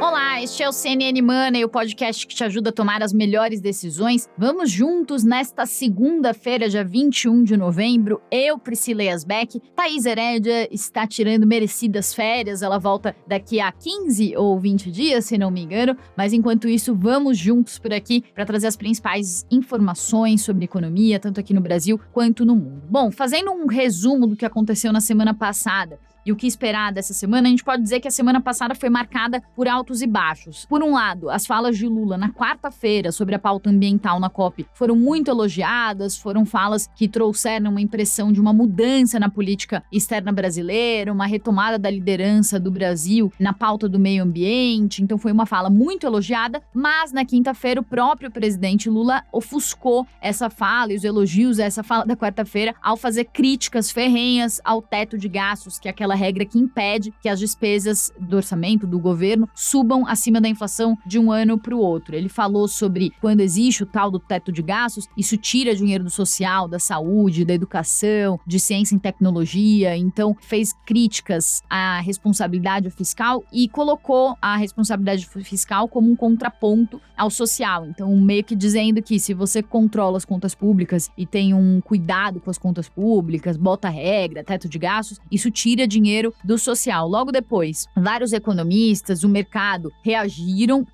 Olá, este é o CNN Money, o podcast que te ajuda a tomar as melhores decisões. Vamos juntos nesta segunda-feira, dia 21 de novembro. Eu, Priscila Yasbeck, Thaís Herédia está tirando merecidas férias. Ela volta daqui a 15 ou 20 dias, se não me engano. Mas enquanto isso, vamos juntos por aqui para trazer as principais informações sobre economia, tanto aqui no Brasil quanto no mundo. Bom, fazendo um resumo do que aconteceu na semana passada e o que esperar dessa semana, a gente pode dizer que a semana passada foi marcada por altos e baixos. Por um lado, as falas de Lula na quarta-feira sobre a pauta ambiental na COP foram muito elogiadas, foram falas que trouxeram uma impressão de uma mudança na política externa brasileira, uma retomada da liderança do Brasil na pauta do meio ambiente. Então foi uma fala muito elogiada, mas na quinta-feira o próprio presidente Lula ofuscou essa fala e os elogios a essa fala da quarta-feira ao fazer críticas ferrenhas ao teto de gastos, que é aquela regra que impede que as despesas do orçamento do governo subam acima da inflação de um ano para o outro. Ele falou sobre quando existe o tal do teto de gastos, isso tira dinheiro do social, da saúde, da educação, de ciência e tecnologia. Então, fez críticas à responsabilidade fiscal e colocou a responsabilidade fiscal como um contraponto ao social. Então, meio que dizendo que se você controla as contas públicas e tem um cuidado com as contas públicas, bota regra, teto de gastos, isso tira dinheiro do social. Logo depois, vários economistas, o mercado reagiram,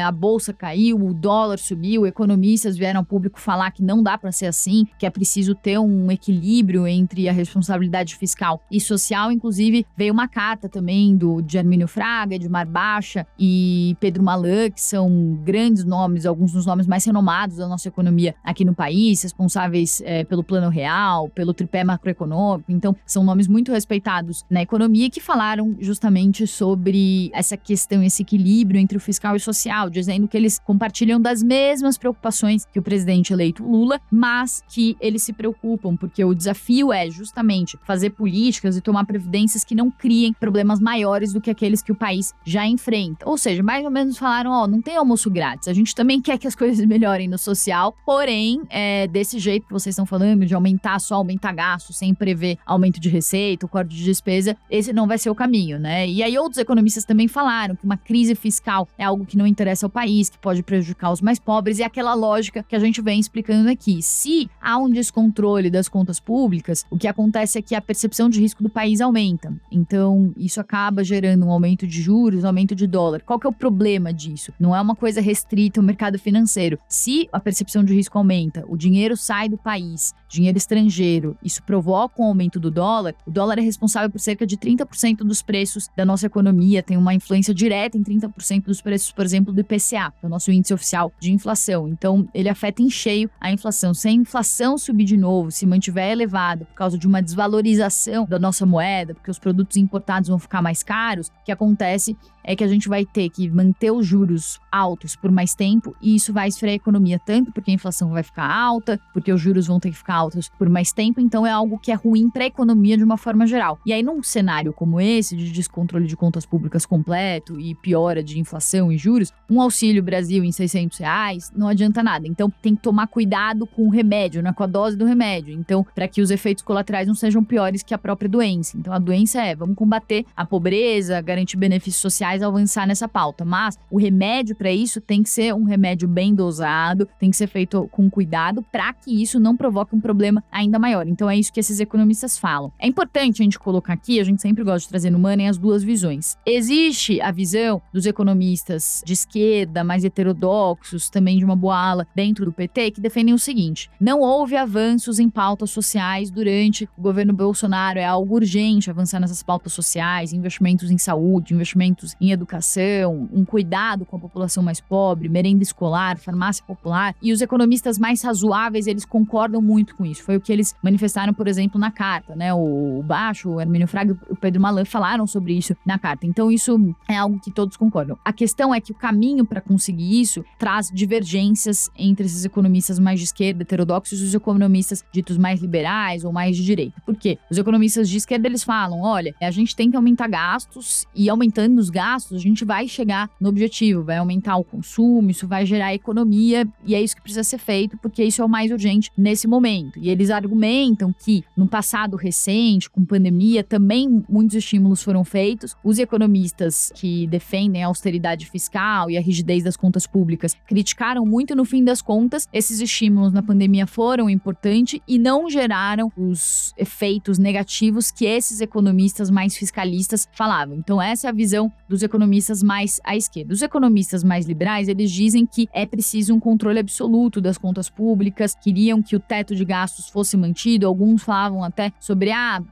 a bolsa caiu, o dólar subiu, economistas vieram ao público falar que não dá para ser assim, que é preciso ter um equilíbrio entre a responsabilidade fiscal e social. Inclusive, veio uma carta também de Hermínio Fraga, Edmar Baixa e Pedro Malan, que são grandes nomes, alguns dos nomes mais renomados da nossa economia aqui no país, responsáveis pelo Plano Real, pelo tripé macroeconômico. Então, são nomes muito respeitados na economia que falaram justamente sobre essa questão, esse equilíbrio entre o fiscal e o social, dizendo que eles compartilham das mesmas preocupações que o presidente eleito Lula, mas que eles se preocupam, porque o desafio é justamente fazer políticas e tomar providências que não criem problemas maiores do que aqueles que o país já enfrenta. Ou seja, mais ou menos falaram, não tem almoço grátis, a gente também quer que as coisas melhorem no social, porém, desse jeito que vocês estão falando, de só aumentar gastos sem prever aumento de receita, o corte de despesa, esse não vai ser o caminho, né? E aí outros economistas também falaram que uma crise fiscal é algo que não interessa ao país, que pode prejudicar os mais pobres, e aquela lógica que a gente vem explicando aqui. Se há um descontrole das contas públicas, o que acontece é que a percepção de risco do país aumenta. Então, isso acaba gerando um aumento de juros, um aumento de dólar. Qual que é o problema disso? Não é uma coisa restrita ao mercado financeiro. Se a percepção de risco aumenta, o dinheiro sai do país, dinheiro estrangeiro, isso provoca um aumento do dólar, o dólar é responsável por cerca de 30% dos preços da nossa economia, tem uma influência direta em 30% dos preços, por exemplo, do IPCA, que é o nosso índice oficial de inflação. Então, ele afeta em cheio a inflação. Se a inflação subir de novo, se mantiver elevada por causa de uma desvalorização da nossa moeda, porque os produtos importados vão ficar mais caros, o que acontece é que a gente vai ter que manter os juros altos por mais tempo e isso vai esfriar a economia tanto porque a inflação vai ficar alta, porque os juros vão ter que ficar altos por mais tempo, então é algo que é ruim para a economia de uma forma geral. E aí num cenário como esse, de descontrole de contas públicas completo e piora de inflação e juros, um Auxílio Brasil em R$600 não adianta nada. Então tem que tomar cuidado com o remédio, né, com a dose do remédio. Então, para que os efeitos colaterais não sejam piores que a própria doença. Então a doença vamos combater a pobreza, garantir benefícios sociais, avançar nessa pauta, mas o remédio para isso tem que ser um remédio bem dosado, tem que ser feito com cuidado para que isso não provoque um problema ainda maior. Então é isso que esses economistas falam. É importante a gente colocar aqui, a gente sempre gosta de trazer no Money as duas visões. Existe a visão dos economistas de esquerda, mais heterodoxos, também de uma boa ala dentro do PT, que defendem o seguinte: não houve avanços em pautas sociais durante o governo Bolsonaro, é algo urgente avançar nessas pautas sociais, investimentos em saúde, investimentos em educação, um cuidado com a população mais pobre, merenda escolar, farmácia popular. E os economistas mais razoáveis, eles concordam muito com isso. Foi o que eles manifestaram, por exemplo, na carta, né? O Baixo, o Hermínio Fraga e o Pedro Malan falaram sobre isso na carta. Então, isso é algo que todos concordam. A questão é que o caminho para conseguir isso traz divergências entre esses economistas mais de esquerda, heterodoxos, e os economistas ditos mais liberais ou mais de direita. Por quê? Os economistas de esquerda, eles falam, olha, a gente tem que aumentar gastos e aumentando os gastos, gastos, a gente vai chegar no objetivo, vai aumentar o consumo, isso vai gerar economia e é isso que precisa ser feito, porque isso é o mais urgente nesse momento. E eles argumentam que no passado recente, com pandemia, também muitos estímulos foram feitos. Os economistas que defendem a austeridade fiscal e a rigidez das contas públicas criticaram muito. No fim das contas, esses estímulos na pandemia foram importantes e não geraram os efeitos negativos que esses economistas mais fiscalistas falavam. Então essa é a visão dos economistas mais à esquerda. Os economistas mais liberais, eles dizem que é preciso um controle absoluto das contas públicas, queriam que o teto de gastos fosse mantido. Alguns falavam até sobre,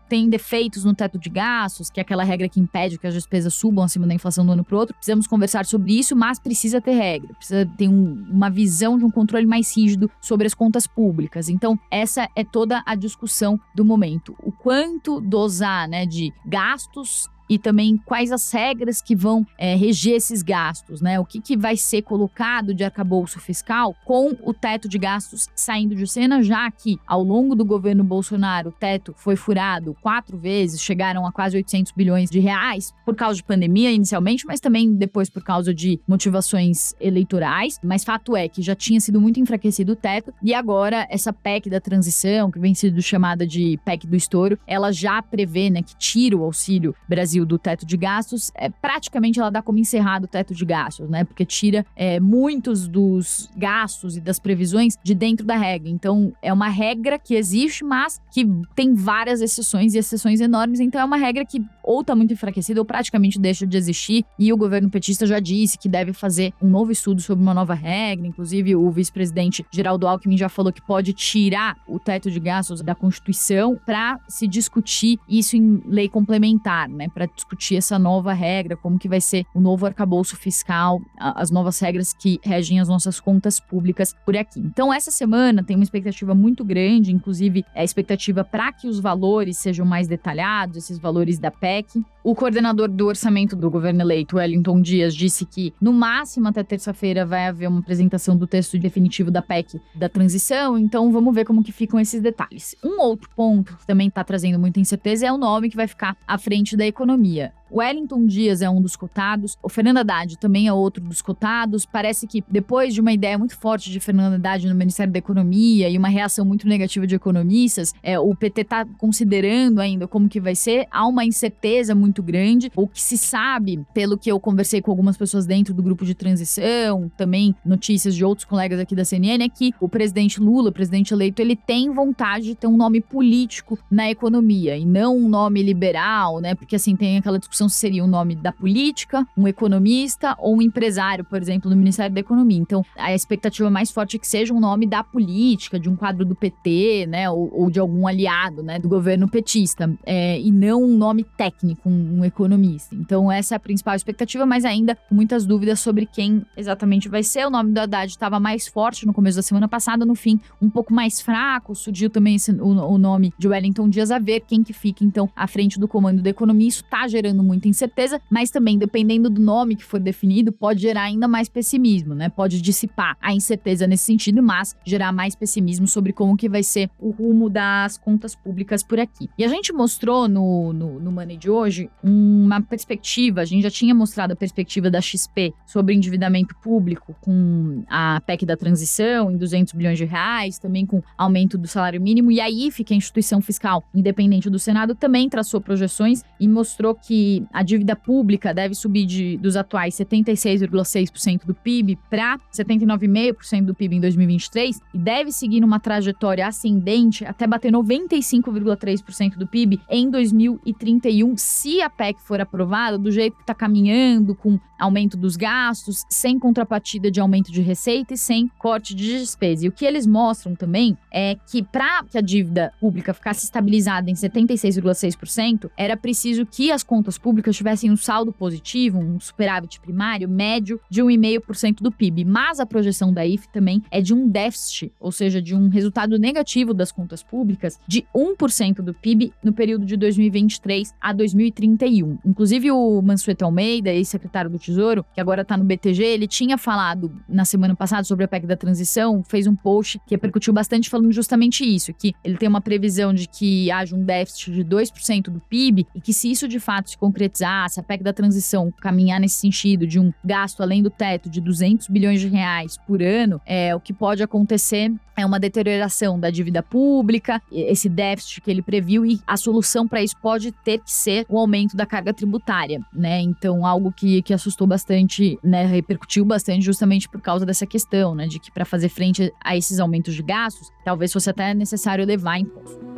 tem defeitos no teto de gastos, que é aquela regra que impede que as despesas subam acima da inflação do ano para o outro. Precisamos conversar sobre isso, mas precisa ter regra, precisa ter uma visão de um controle mais rígido sobre as contas públicas. Então, essa é toda a discussão do momento. O quanto dosar, de gastos e também quais as regras que vão reger esses gastos, O que vai ser colocado de arcabouço fiscal com o teto de gastos saindo de cena, já que ao longo do governo Bolsonaro o teto foi furado 4 vezes, chegaram a quase 800 bilhões de reais por causa de pandemia inicialmente, mas também depois por causa de motivações eleitorais. Mas fato é que já tinha sido muito enfraquecido o teto e agora essa PEC da transição, que vem sido chamada de PEC do estouro, ela já prevê, que tira o Auxílio Brasil do teto de gastos, praticamente ela dá como encerrado o teto de gastos, porque tira muitos dos gastos e das previsões de dentro da regra. Então, é uma regra que existe, mas que tem várias exceções e exceções enormes. Então, é uma regra que ou está muito enfraquecida ou praticamente deixa de existir. E o governo petista já disse que deve fazer um novo estudo sobre uma nova regra. Inclusive, o vice-presidente Geraldo Alckmin já falou que pode tirar o teto de gastos da Constituição para se discutir isso em lei complementar, para discutir essa nova regra, como que vai ser o novo arcabouço fiscal, as novas regras que regem as nossas contas públicas por aqui. Então, essa semana tem uma expectativa muito grande, inclusive a expectativa para que os valores sejam mais detalhados, esses valores da PEC. O coordenador do orçamento do governo eleito, Wellington Dias, disse que no máximo até terça-feira vai haver uma apresentação do texto definitivo da PEC da transição, então vamos ver como que ficam esses detalhes. Um outro ponto que também está trazendo muita incerteza é o nome que vai ficar à frente da economia. O Wellington Dias é um dos cotados, o Fernando Haddad também é outro dos cotados. Parece que depois de uma ideia muito forte de Fernando Haddad no Ministério da Economia e uma reação muito negativa de economistas, o PT está considerando ainda como que vai ser. Há uma incerteza muito grande. O que se sabe, pelo que eu conversei com algumas pessoas dentro do grupo de transição, também notícias de outros colegas aqui da CNN, é que o presidente Lula, o presidente eleito, ele tem vontade de ter um nome político na economia e não um nome liberal, porque assim tem aquela discussão se seria um nome da política, um economista ou um empresário, por exemplo, no Ministério da Economia. Então, a expectativa mais forte é que seja um nome da política, de um quadro do PT, ou de algum aliado, do governo petista, e não um nome técnico, um economista. Então, essa é a principal expectativa, mas ainda com muitas dúvidas sobre quem exatamente vai ser. O nome do Haddad estava mais forte no começo da semana passada, no fim, um pouco mais fraco. Surgiu também o nome de Wellington Dias, a ver quem que fica, então, à frente do comando da economia. Isso está gerando muita incerteza, mas também, dependendo do nome que for definido, pode gerar ainda mais pessimismo, Pode dissipar a incerteza nesse sentido, mas gerar mais pessimismo sobre como que vai ser o rumo das contas públicas por aqui. E a gente mostrou no Money de hoje uma perspectiva, a gente já tinha mostrado a perspectiva da XP sobre endividamento público com a PEC da transição em 200 bilhões de reais, também com aumento do salário mínimo, e aí fica a instituição fiscal independente do Senado também traçou projeções e mostrou que a dívida pública deve subir dos atuais 76,6% do PIB para 79,5% do PIB em 2023 e deve seguir numa trajetória ascendente até bater 95,3% do PIB em 2031, se a PEC for aprovada do jeito que está caminhando, com aumento dos gastos, sem contrapartida de aumento de receita e sem corte de despesa. E o que eles mostram também é que para que a dívida pública ficasse estabilizada em 76,6%, era preciso que as contas públicas tivessem um saldo positivo, um superávit primário médio de 1,5% do PIB. Mas a projeção da IFE também é de um déficit, ou seja, de um resultado negativo das contas públicas de 1% do PIB no período de 2023 a 2031. Inclusive o Mansueto Almeida, ex-secretário do Tesouro, que agora está no BTG, ele tinha falado na semana passada sobre a PEC da transição, fez um post que repercutiu bastante falando justamente isso, que ele tem uma previsão de que haja um déficit de 2% do PIB e que se isso de fato se concretizar, concretizar, se a PEC da transição caminhar nesse sentido de um gasto além do teto de 200 bilhões de reais por ano, o que pode acontecer é uma deterioração da dívida pública, esse déficit que ele previu, e a solução para isso pode ter que ser o aumento da carga tributária, né? Então, algo que assustou bastante, né, repercutiu bastante justamente por causa dessa questão, né, de que para fazer frente a esses aumentos de gastos, talvez fosse até necessário elevar imposto.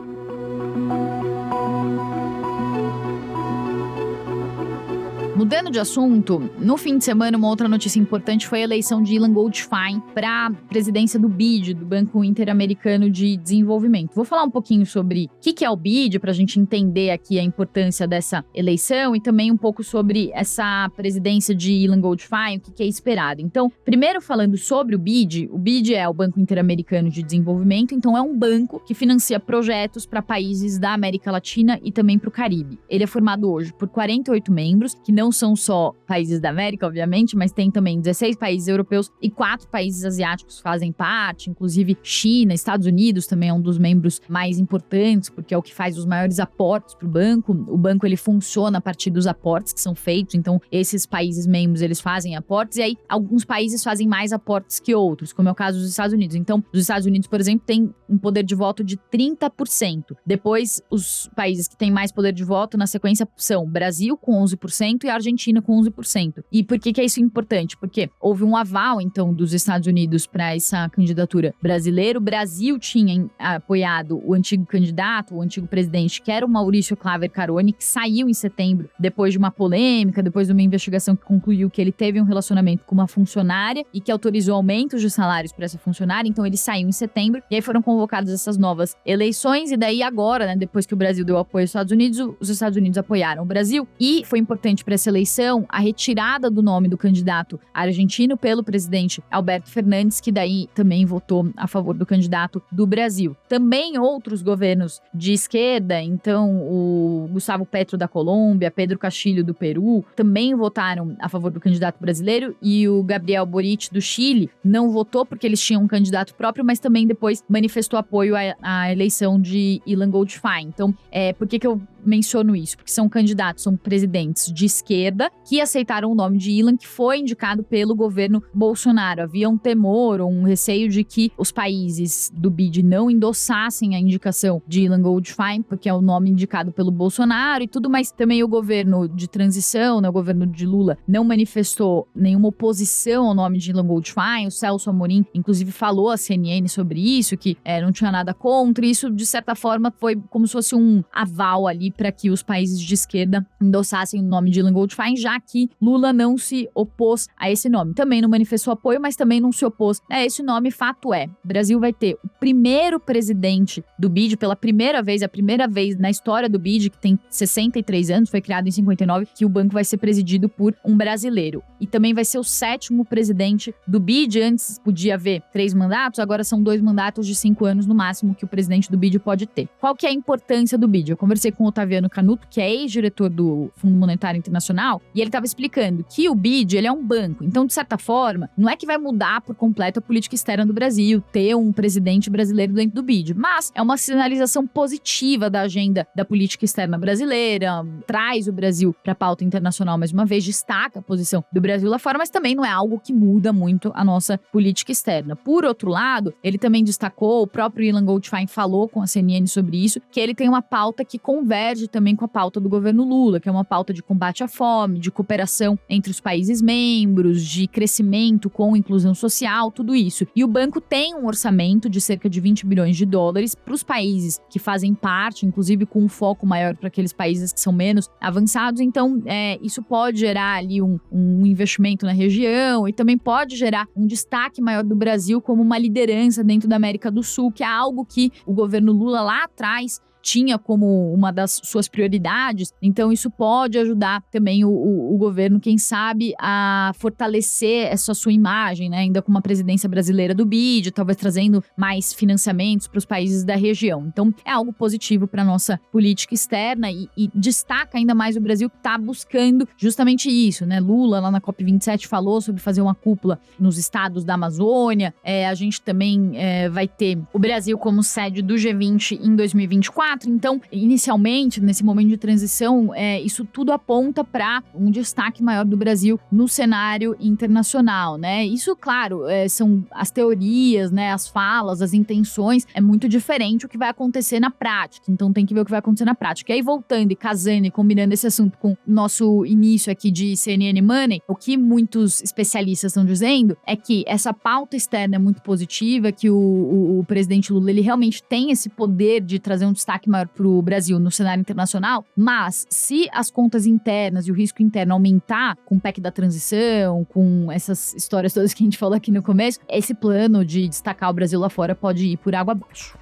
Mudando de assunto, no fim de semana, uma outra notícia importante foi a eleição de Ilan Goldfein para a presidência do BID, do Banco Interamericano de Desenvolvimento. Vou falar um pouquinho sobre o que é o BID, para a gente entender aqui a importância dessa eleição, e também um pouco sobre essa presidência de Ilan Goldfein, o que é esperado. Então, primeiro falando sobre o BID é o Banco Interamericano de Desenvolvimento, então é um banco que financia projetos para países da América Latina e também para o Caribe. Ele é formado hoje por 48 membros, que não são só países da América, obviamente, mas tem também 16 países europeus e 4 países asiáticos fazem parte, inclusive China, Estados Unidos também é um dos membros mais importantes, porque é o que faz os maiores aportes para o banco. O banco, ele funciona a partir dos aportes que são feitos, então esses países membros, eles fazem aportes, e aí alguns países fazem mais aportes que outros, como é o caso dos Estados Unidos. Então, os Estados Unidos, por exemplo, tem um poder de voto de 30%. Depois, os países que têm mais poder de voto na sequência são Brasil com 11% e a Argentina com 11%. E por que é isso importante? Porque houve um aval, então, dos Estados Unidos para essa candidatura brasileira. O Brasil tinha apoiado o antigo candidato, o antigo presidente, que era o Maurício Claver Caroni, que saiu em setembro, depois de uma polêmica, depois de uma investigação que concluiu que ele teve um relacionamento com uma funcionária e que autorizou aumentos de salários para essa funcionária. Então, ele saiu em setembro, e aí foram convocadas essas novas eleições, e daí agora, né, depois que o Brasil deu apoio aos Estados Unidos, os Estados Unidos apoiaram o Brasil, e foi importante para essa eleição a retirada do nome do candidato argentino pelo presidente Alberto Fernandes, que daí também votou a favor do candidato do Brasil. Também outros governos de esquerda, então o Gustavo Petro da Colômbia, Pedro Castillo do Peru, também votaram a favor do candidato brasileiro, e o Gabriel Boric do Chile não votou porque eles tinham um candidato próprio, mas também depois manifestou apoio à eleição de Ilan Goldfein. Então, por que eu menciono isso? Porque são candidatos, são presidentes de esquerda que aceitaram o nome de Ilan, que foi indicado pelo governo Bolsonaro. Havia um temor ou um receio de que os países do BID não endossassem a indicação de Ilan Goldfein, porque é o nome indicado pelo Bolsonaro e tudo, mas também o governo de transição, né, o governo de Lula, não manifestou nenhuma oposição ao nome de Ilan Goldfein. O Celso Amorim, inclusive, falou à CNN sobre isso, que não tinha nada contra. Isso, de certa forma, foi como se fosse um aval ali para que os países de esquerda endossassem o nome de Ilan Goldfein, já que Lula não se opôs a esse nome. Também não manifestou apoio, mas também não se opôs a esse nome. Fato é, o Brasil vai ter o primeiro presidente do BID, pela primeira vez, a primeira vez na história do BID, que tem 63 anos, foi criado em 59, que o banco vai ser presidido por um brasileiro. E também vai ser o 7º presidente do BID. Antes podia haver 3 mandatos, agora são 2 mandatos de 5 anos no máximo que o presidente do BID pode ter. Qual que é a importância do BID? Eu conversei com o Otaviano Canuto, que é ex-diretor do Fundo Monetário Internacional, e ele estava explicando que o BID, ele é um banco. Então, de certa forma, não é que vai mudar por completo a política externa do Brasil, ter um presidente brasileiro dentro do BID, mas é uma sinalização positiva da agenda da política externa brasileira, traz o Brasil para a pauta internacional mais uma vez, destaca a posição do Brasil lá fora, mas também não é algo que muda muito a nossa política externa. Por outro lado, ele também destacou, o próprio Ilan Goldfein falou com a CNN sobre isso, que ele tem uma pauta que converge também com a pauta do governo Lula, que é uma pauta de combate à fome, de cooperação entre os países membros, de crescimento com inclusão social, tudo isso. E o banco tem um orçamento de cerca de 20 bilhões de dólares para os países que fazem parte, inclusive com um foco maior para aqueles países que são menos avançados. Então, isso pode gerar ali um investimento na região, e também pode gerar um destaque maior do Brasil como uma liderança dentro da América do Sul, que é algo que o governo Lula lá atrás tinha como uma das suas prioridades. Então isso pode ajudar também o governo, quem sabe, a fortalecer essa sua imagem, né? Ainda com uma presidência brasileira do BID, talvez trazendo mais financiamentos para os países da região. Então é algo positivo para a nossa política externa, e destaca ainda mais o Brasil, que está buscando justamente isso, né? Lula lá na COP27 falou sobre fazer uma cúpula nos estados da Amazônia. A gente também vai ter o Brasil como sede do G20 em 2024, 2024. Então, inicialmente, nesse momento de transição, isso tudo aponta para um destaque maior do Brasil no cenário internacional, né? Isso, claro, são as teorias, né, as falas, as intenções, é muito diferente o que vai acontecer na prática. Então, tem que ver o que vai acontecer na prática. E aí, voltando e casando e combinando esse assunto com o nosso início aqui de CNN Money, o que muitos especialistas estão dizendo é que essa pauta externa é muito positiva, que o presidente Lula, ele realmente tem esse poder de trazer um destaque maior para o Brasil no cenário internacional, mas se as contas internas e o risco interno aumentar com o PEC da transição, com essas histórias todas que a gente falou aqui no começo, esse plano de destacar o Brasil lá fora pode ir por água abaixo.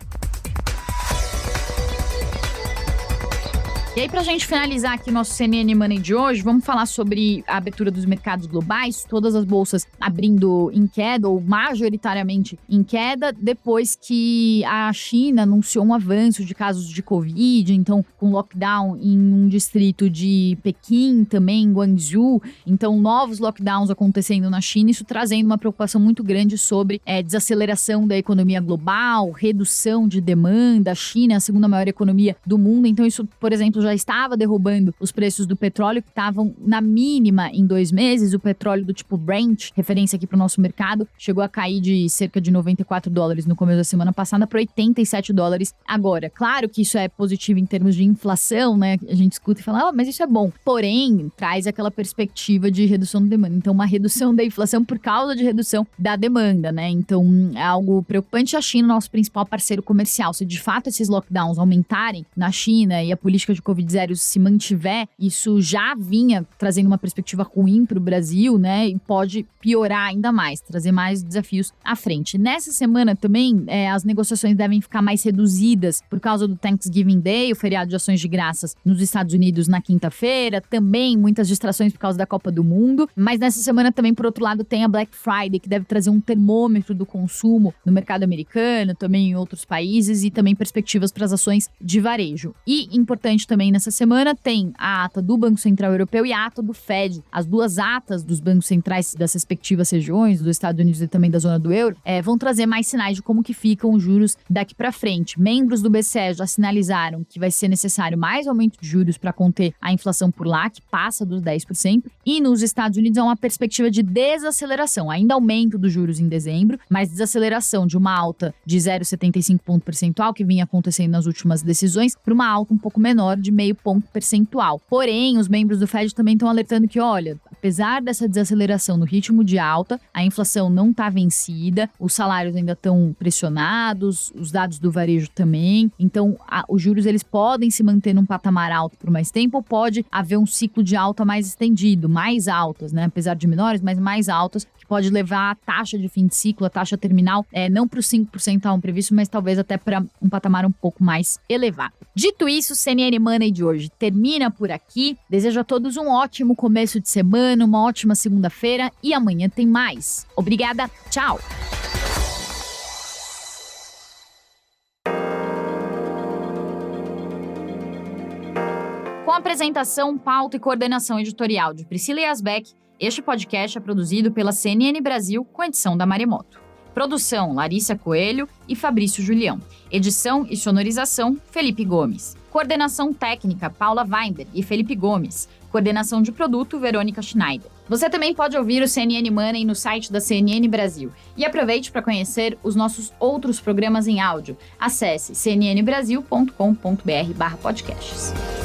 E aí, pra gente finalizar aqui o nosso CNN Money de hoje, vamos falar sobre a abertura dos mercados globais, todas as bolsas abrindo em queda, ou majoritariamente em queda, depois que a China anunciou um avanço de casos de Covid, então com lockdown em um distrito de Pequim, também em Guangzhou, então novos lockdowns acontecendo na China, isso trazendo uma preocupação muito grande sobre desaceleração da economia global, redução de demanda. A China é a segunda maior economia do mundo, então isso, por exemplo, já estava derrubando os preços do petróleo, que estavam na mínima em 2 meses. O petróleo do tipo Brent, referência aqui para o nosso mercado, chegou a cair de cerca de $94 no começo da semana passada para $87 agora. Claro que isso é positivo em termos de inflação, né? A gente escuta e fala, mas isso é bom. Porém, traz aquela perspectiva de redução da demanda. Então, uma redução da inflação por causa de redução da demanda, né? Então, é algo preocupante. A China, nosso principal parceiro comercial, se de fato esses lockdowns aumentarem na China e a política de Covid-0 se mantiver, isso já vinha trazendo uma perspectiva ruim para o Brasil, né? E pode piorar ainda mais, trazer mais desafios à frente. Nessa semana também, as negociações devem ficar mais reduzidas por causa do Thanksgiving Day, o feriado de ações de graças nos Estados Unidos na quinta-feira. Também muitas distrações por causa da Copa do Mundo. Mas nessa semana também, por outro lado, tem a Black Friday, que deve trazer um termômetro do consumo no mercado americano, também em outros países, e também perspectivas para as ações de varejo. E importante também nessa semana tem a ata do Banco Central Europeu e a ata do Fed. As duas atas dos bancos centrais das respectivas regiões, dos Estados Unidos e também da zona do euro, vão trazer mais sinais de como que ficam os juros daqui para frente. Membros do BCE já sinalizaram que vai ser necessário mais aumento de juros para conter a inflação por lá, que passa dos 10%. E nos Estados Unidos há uma perspectiva de desaceleração, ainda aumento dos juros em dezembro, mas desaceleração de uma alta de 0,75 ponto percentual, que vinha acontecendo nas últimas decisões, para uma alta um pouco menor de 0,5 ponto percentual. Porém, os membros do Fed também estão alertando que, olha, apesar dessa desaceleração no ritmo de alta, a inflação não está vencida, os salários ainda estão pressionados, os dados do varejo também. Então, os juros eles podem se manter num patamar alto por mais tempo, ou pode haver um ciclo de alta mais estendido, mais altas, né? Apesar de menores, mas mais altas, que pode levar a taxa de fim de ciclo, a taxa terminal, não para os 5% previsto, mas talvez até para um patamar um pouco mais elevado. Dito isso, o CNN Money de hoje termina por aqui. Desejo a todos um ótimo começo de semana, uma ótima segunda-feira e amanhã tem mais. Obrigada, tchau! Com apresentação, pauta e coordenação editorial de Priscila Yasbeck, este podcast é produzido pela CNN Brasil com edição da Maremoto. Produção, Larissa Coelho e Fabrício Julião. Edição e sonorização, Felipe Gomes. Coordenação técnica, Paula Weinberg e Felipe Gomes. Coordenação de produto, Verônica Schneider. Você também pode ouvir o CNN Money no site da CNN Brasil. E aproveite para conhecer os nossos outros programas em áudio. Acesse cnnbrasil.com.br/podcasts.